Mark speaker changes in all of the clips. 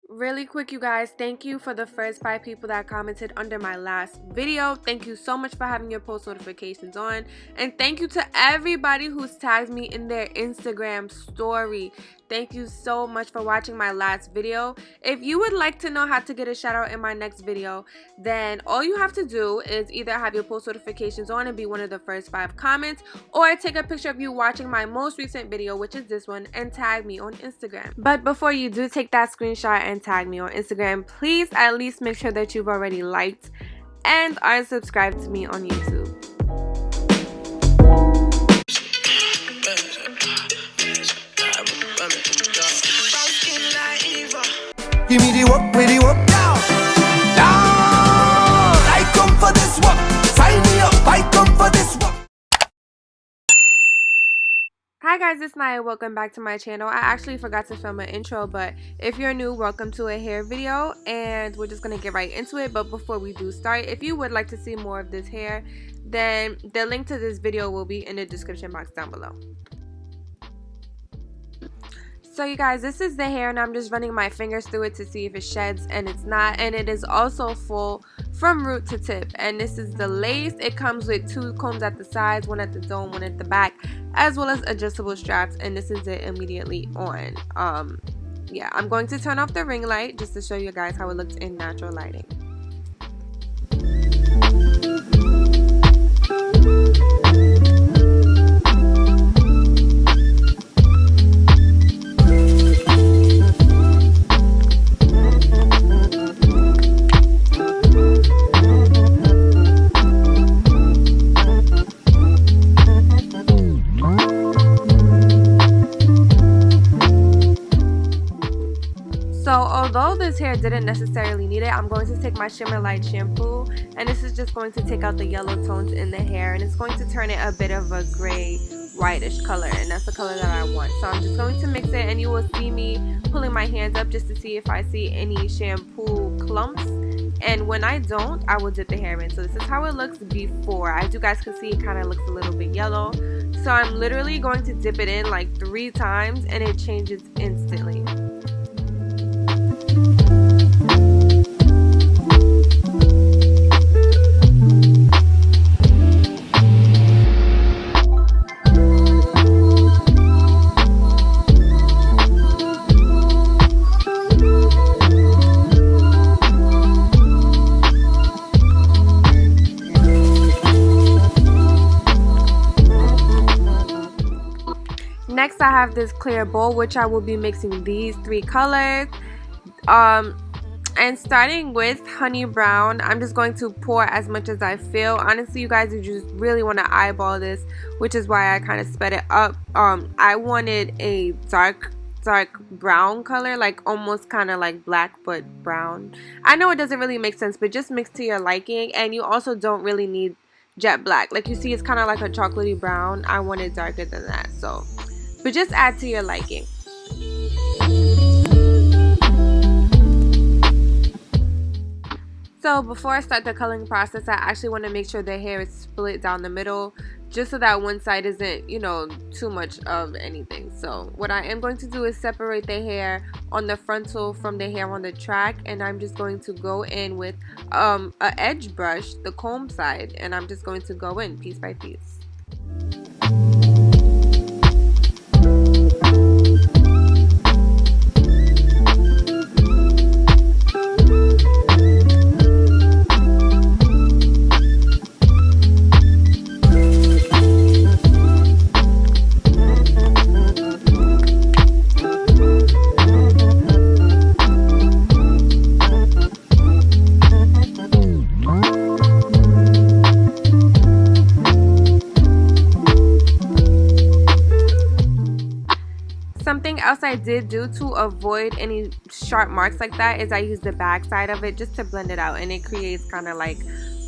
Speaker 1: Really quick, you guys, thank you for the first 5 people that commented under my last video. Thank you so much for having your post notifications on, and thank you to everybody who's tagged me in their Instagram story. Thank you so much for watching my last video. If you would like to know how to get a shout out in my next video, then all you have to do is either have your post notifications on and be one of the first 5 comments, or take a picture of you watching my most recent video, which is this one, and tag me on Instagram. But before you do take that screenshot and tag me on Instagram, please at least make sure that you've already liked and are subscribed to me on YouTube.
Speaker 2: Give me the work, with the work down. Down. I come for this work. Sign me up. I come for this work.
Speaker 1: Hi guys, it's Naya. Welcome back to my channel. I actually forgot to film an intro, but if you're new, welcome to a hair video, and we're just gonna get right into it. But before we do start, if you would like to see more of this hair, then the link to this video will be in the description box down below. So you guys, this is the hair, and I'm just running my fingers through it to see if it sheds, and it's not. And it is also full from root to tip. And this is the lace. It comes with 2 combs at the sides, 1 at the dome, 1 at the back, as well as adjustable straps. And this is it immediately on. Yeah, I'm going to turn off the ring light just to show you guys how it looks in natural lighting. So although this hair didn't necessarily need it, I'm going to take my Shimmer Light shampoo, and this is just going to take out the yellow tones in the hair, and it's going to turn it a bit of a gray whitish color, and that's the color that I want. So I'm just going to mix it, and you will see me pulling my hands up just to see if I see any shampoo clumps, and when I don't, I will dip the hair in. So this is how it looks before. As you guys can see, it kind of looks a little bit yellow. So I'm literally going to dip it in like 3 times, and it changes instantly. Next, I have this clear bowl, which I will be mixing these 3 colors. And starting with honey brown, I'm just going to pour as much as I feel. Honestly, you guys, you just really want to eyeball this, which is why I kind of sped it up. I wanted a dark brown color, like almost kind of like black but brown. I know it doesn't really make sense, but just mix to your liking. And you also don't really need jet black. Like you see, it's kind of like a chocolatey brown. I wanted darker than that, so but just add to your liking. So before I start the coloring process, I actually want to make sure the hair is split down the middle, just so that one side isn't, you know, too much of anything. So what I am going to do is separate the hair on the frontal from the hair on the track, and I'm just going to go in with a edge brush, the comb side, and I'm just going to go in piece by piece. Something else I did do to avoid any sharp marks like that is I used the back side of it just to blend it out, and it creates kind of like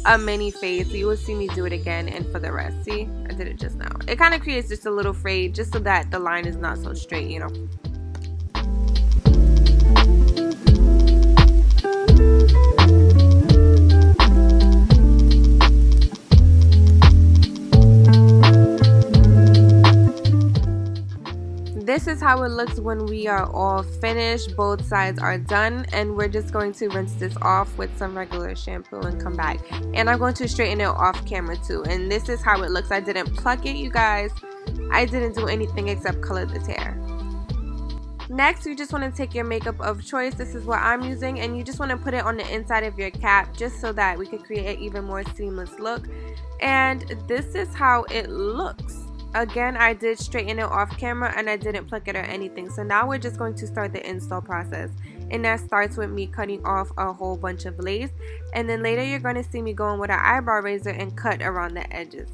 Speaker 1: a mini fade. So you will see me do it again, and for the rest, see, I did it just now. It kind of creates just a little fade just so that the line is not so straight, you know. This is how how it looks when we are all finished. Both sides are done, and we're just going to rinse this off with some regular shampoo and come back. And I'm going to straighten it off camera too. And this is how it looks. I didn't pluck it, you guys. I didn't do anything except color this hair. Next, you just want to take your makeup of choice. This is what I'm using, and you just want to put it on the inside of your cap just so that we could create an even more seamless look. And this is how it looks. Again, I did straighten it off camera and I didn't pluck it or anything. So now we're just going to start the install process. And that starts with me cutting off a whole bunch of lace. And then later you're going to see me going with an eyebrow razor and cut around the edges.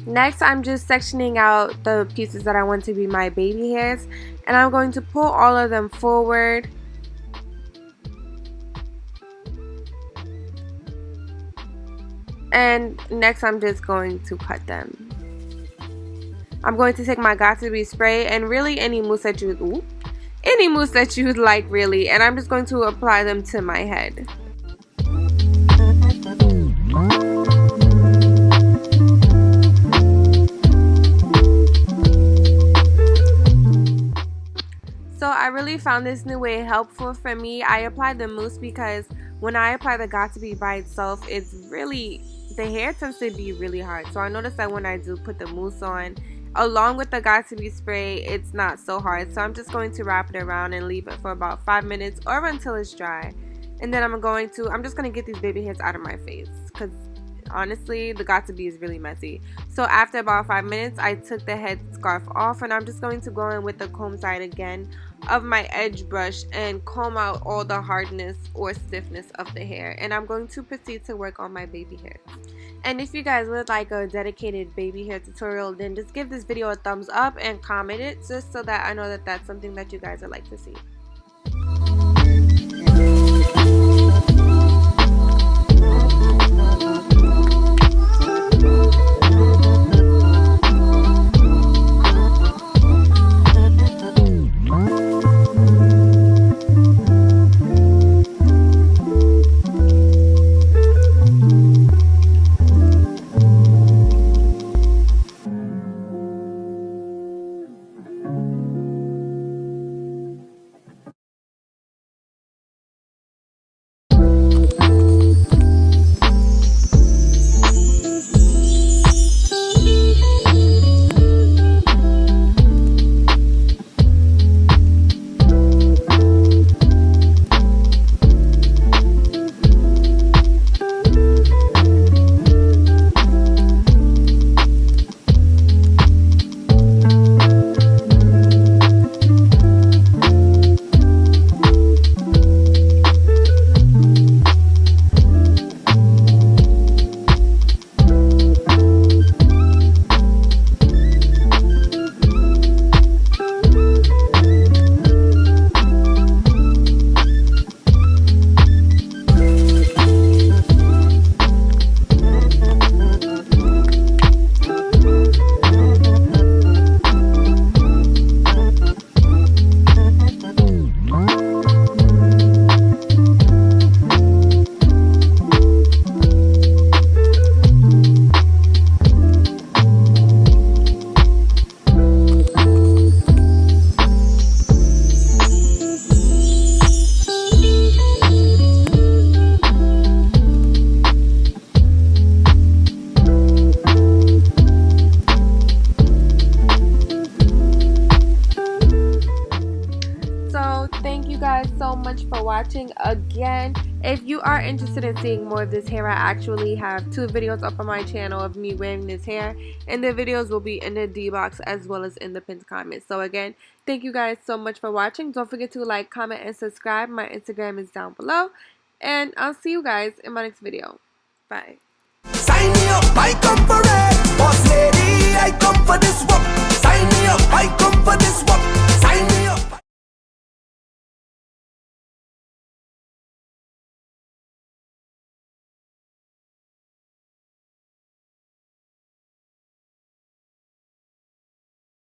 Speaker 1: Next, I'm just sectioning out the pieces that I want to be my baby hairs, and I'm going to pull all of them forward. And next, I'm just going to cut them. I'm going to take my Got2b spray and really any mousse that you would like, really, and I'm just going to apply them to my head. So I really found this new way helpful for me. I applied the mousse because when I apply the Got2b by itself, the hair tends to be really hard. So I noticed that when I do put the mousse on, along with the Got2b spray, it's not so hard. So I'm just going to wrap it around and leave it for about 5 minutes or until it's dry. And then I'm just going to get these baby hairs out of my face because honestly, the Got2b is really messy. So after about 5 minutes, I took the head scarf off and I'm just going to go in with the comb side again of my edge brush and comb out all the hardness or stiffness of the hair. And I'm going to proceed to work on my baby hair. And if you guys would like a dedicated baby hair tutorial, then just give this video a thumbs up and comment it just so that I know that that's something that you guys would like to see. So much for watching. Again, if you are interested in seeing more of this hair, I actually have 2 videos up on my channel of me wearing this hair, and the videos will be in the D box as well as in the pinned comments. So again, thank you guys so much for watching. Don't forget to like, comment, and subscribe. My Instagram is down below, and I'll see you guys in my next video. Bye.
Speaker 2: Sign me up, I come for it. Boss lady, I come for this work. Sign me up, I come